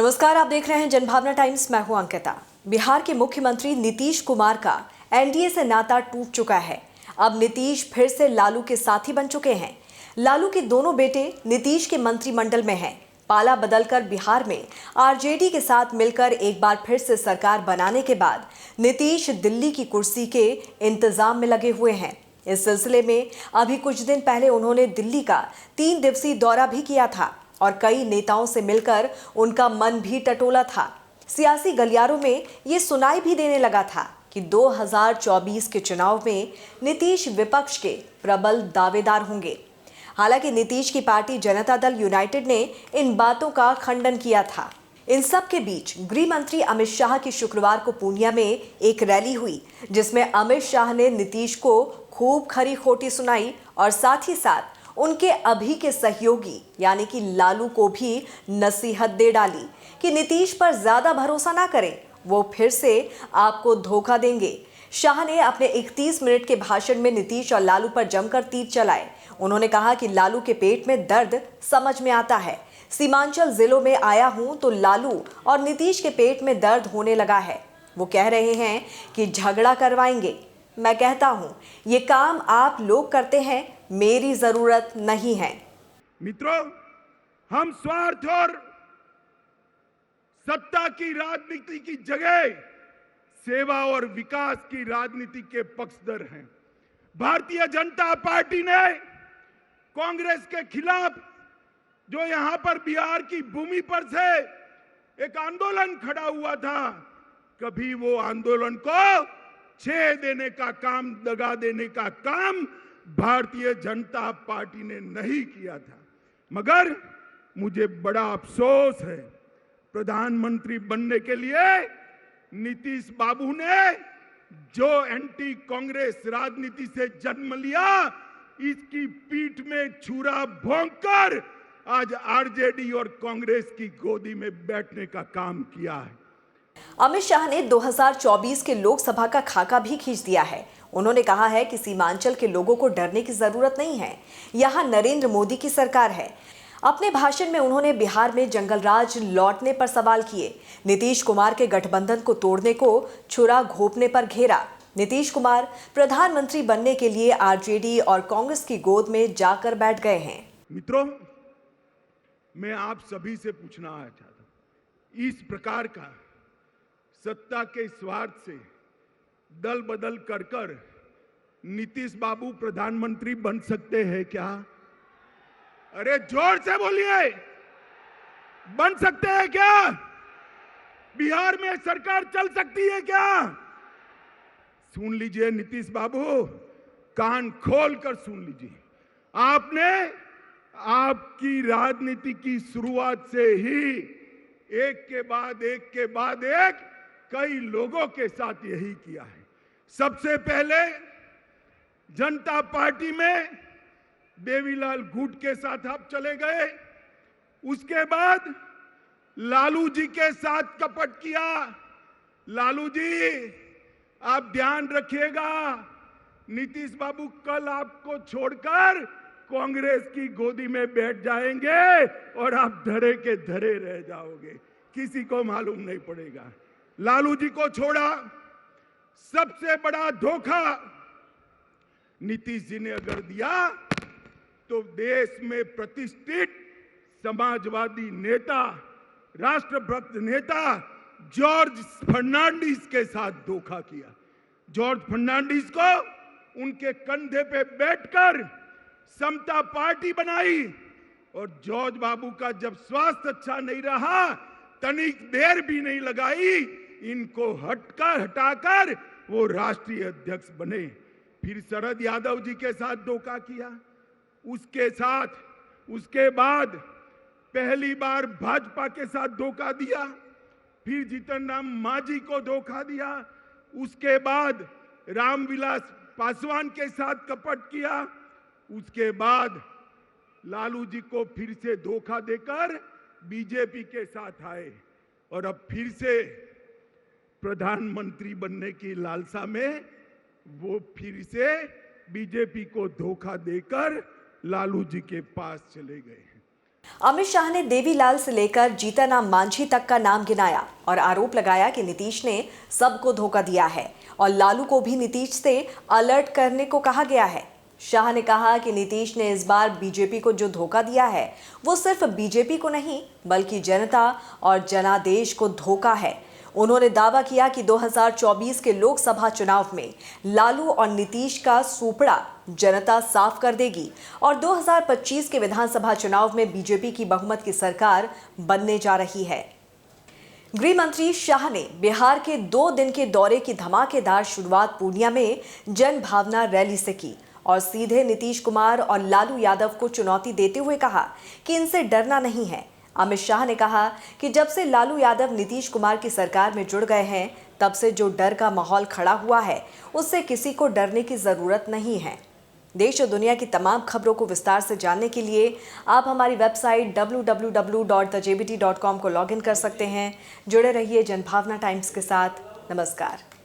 नमस्कार, आप देख रहे हैं जनभावना टाइम्स। मैं हूं अंकिता। बिहार के मुख्यमंत्री नीतीश कुमार का एनडीए से नाता टूट चुका है। अब नीतीश फिर से लालू के साथी बन चुके हैं। लालू के दोनों बेटे नीतीश के मंत्रिमंडल में हैं। पाला बदलकर बिहार में आरजेडी के साथ मिलकर एक बार फिर से सरकार बनाने के बाद नीतीश दिल्ली की कुर्सी के इंतजाम में लगे हुए हैं। इस सिलसिले में अभी कुछ दिन पहले उन्होंने दिल्ली का 3 दिवसीय दौरा भी किया था और कई नेताओं से मिलकर उनका मन भी टटोला था। सियासी गलियारों में ये सुनाई भी देने लगा था कि 2024 के चुनाव में नीतीश विपक्ष के प्रबल दावेदार होंगे। हालांकि नीतीश की पार्टी जनता दल यूनाइटेड ने इन बातों का खंडन किया था। इन सब के बीच गृह मंत्री अमित शाह की शुक्रवार को पूर्णिया में एक रैली हुई, जिसमें अमित शाह ने नीतीश को खूब खरी खोटी सुनाई और साथ ही साथ उनके अभी के सहयोगी यानी कि लालू को भी नसीहत दे डाली कि नीतीश पर ज्यादा भरोसा ना करें, वो फिर से आपको धोखा देंगे। शाह ने अपने 31 मिनट के भाषण में नीतीश और लालू पर जमकर तीर चलाए। उन्होंने कहा कि लालू के पेट में दर्द समझ में आता है। सीमांचल जिलों में आया हूं तो लालू और नीतीश के पेट में दर्द होने लगा है। वो कह रहे हैं कि झगड़ा करवाएंगे। मैं कहता हूं ये काम आप लोग करते हैं, मेरी जरूरत नहीं है। मित्रों, हम स्वार्थ और सत्ता की राजनीति की जगह सेवा और विकास की राजनीति के पक्षधर हैं। भारतीय जनता पार्टी ने कांग्रेस के खिलाफ जो यहां पर बिहार की भूमि पर से एक आंदोलन खड़ा हुआ था, कभी वो आंदोलन को छेड़ देने का काम, दगा देने का काम भारतीय जनता पार्टी ने नहीं किया था। मगर मुझे बड़ा अफसोस है, प्रधानमंत्री बनने के लिए नीतीश बाबू ने जो एंटी कांग्रेस राजनीति से जन्म लिया, इसकी पीठ में छुरा भोंककर आज आरजेडी और कांग्रेस की गोदी में बैठने का काम किया है। अमित शाह ने 2024 के लोकसभा का खाका भी खींच दिया है। उन्होंने कहा है कि सीमांचल के लोगों को डरने की जरूरत नहीं है, यहाँ नरेंद्र मोदी की सरकार है। अपने भाषण में उन्होंने बिहार में जंगल राज लौटने पर सवाल किए। नीतीश कुमार के गठबंधन को तोड़ने को छुरा घोंपने पर घेरा। नीतीश कुमार प्रधानमंत्री बनने के लिए आरजेडी और कांग्रेस की गोद में जाकर बैठ गए हैं। मित्रों, मैं आप सभी से पूछना चाहता हूं, इस प्रकार का सत्ता के स्वार्थ से दल बदल कर नीतीश बाबू प्रधानमंत्री बन सकते हैं क्या? अरे जोर से बोलिए, बन सकते हैं क्या? बिहार में सरकार चल सकती है क्या? सुन लीजिए नीतीश बाबू, कान खोल कर सुन लीजिए। आपने आपकी राजनीति की शुरुआत से ही एक के बाद एक कई लोगों के साथ यही किया है। सबसे पहले जनता पार्टी में देवीलाल गुट के साथ आप चले गए, उसके बाद लालू जी के साथ कपट किया। लालू जी, आप ध्यान रखिएगा, नीतीश बाबू कल आपको छोड़कर कांग्रेस की गोदी में बैठ जाएंगे और आप धरे के धरे रह जाओगे, किसी को मालूम नहीं पड़ेगा। लालू जी को छोड़ा, सबसे बड़ा धोखा नीतीश जी ने अगर दिया तो देश में प्रतिष्ठित समाजवादी नेता, राष्ट्रभक्त नेता जॉर्ज फर्नांडिस के साथ धोखा किया। जॉर्ज फर्नांडिस को उनके कंधे पे बैठकर समता पार्टी बनाई और जॉर्ज बाबू का जब स्वास्थ्य अच्छा नहीं रहा, तनिक देर भी नहीं लगाई, इनको हटाकर वो राष्ट्रीय अध्यक्ष बने। फिर शरद यादव जी के साथ धोखा किया, उसके बाद पहली बार भाजपा के साथ धोखा दिया, फिर जीतन राम मांझी को धोखा दिया, उसके बाद रामविलास पासवान के साथ कपट किया, उसके बाद लालू जी को फिर से धोखा देकर बीजेपी के साथ आए और अब फिर से प्रधानमंत्री बनने की लालसा में वो फिर से बीजेपी को धोखा देकर लालू जी के पास चले गए हैं। अमित शाह ने देवीलाल से लेकर जीतनराम मांझी तक का नाम गिनाया और आरोप लगाया कि नीतीश ने सबको धोखा दिया है और लालू को भी नीतीश से अलर्ट करने को कहा गया है। शाह ने कहा कि नीतीश ने इस बार बीजेपी को जो धोखा दिया है वो सिर्फ बीजेपी को नहीं बल्कि जनता और जनादेश को धोखा है। उन्होंने दावा किया कि 2024 के लोकसभा चुनाव में लालू और नीतीश का सूपड़ा जनता साफ कर देगी और 2025 के विधानसभा चुनाव में बीजेपी की बहुमत की सरकार बनने जा रही है। गृह मंत्री शाह ने बिहार के 2 दिन के दौरे की धमाकेदार शुरुआत पूर्णिया में जन भावना रैली से की और सीधे नीतीश कुमार और लालू यादव को चुनौती देते हुए कहा कि इनसे डरना नहीं है। अमित शाह ने कहा कि जब से लालू यादव नीतीश कुमार की सरकार में जुड़ गए हैं तब से जो डर का माहौल खड़ा हुआ है उससे किसी को डरने की जरूरत नहीं है। देश और दुनिया की तमाम खबरों को विस्तार से जानने के लिए आप हमारी वेबसाइट www.thejbt.com को लॉगिन कर सकते हैं। जुड़े रहिए जनभावना टाइम्स के साथ। नमस्कार।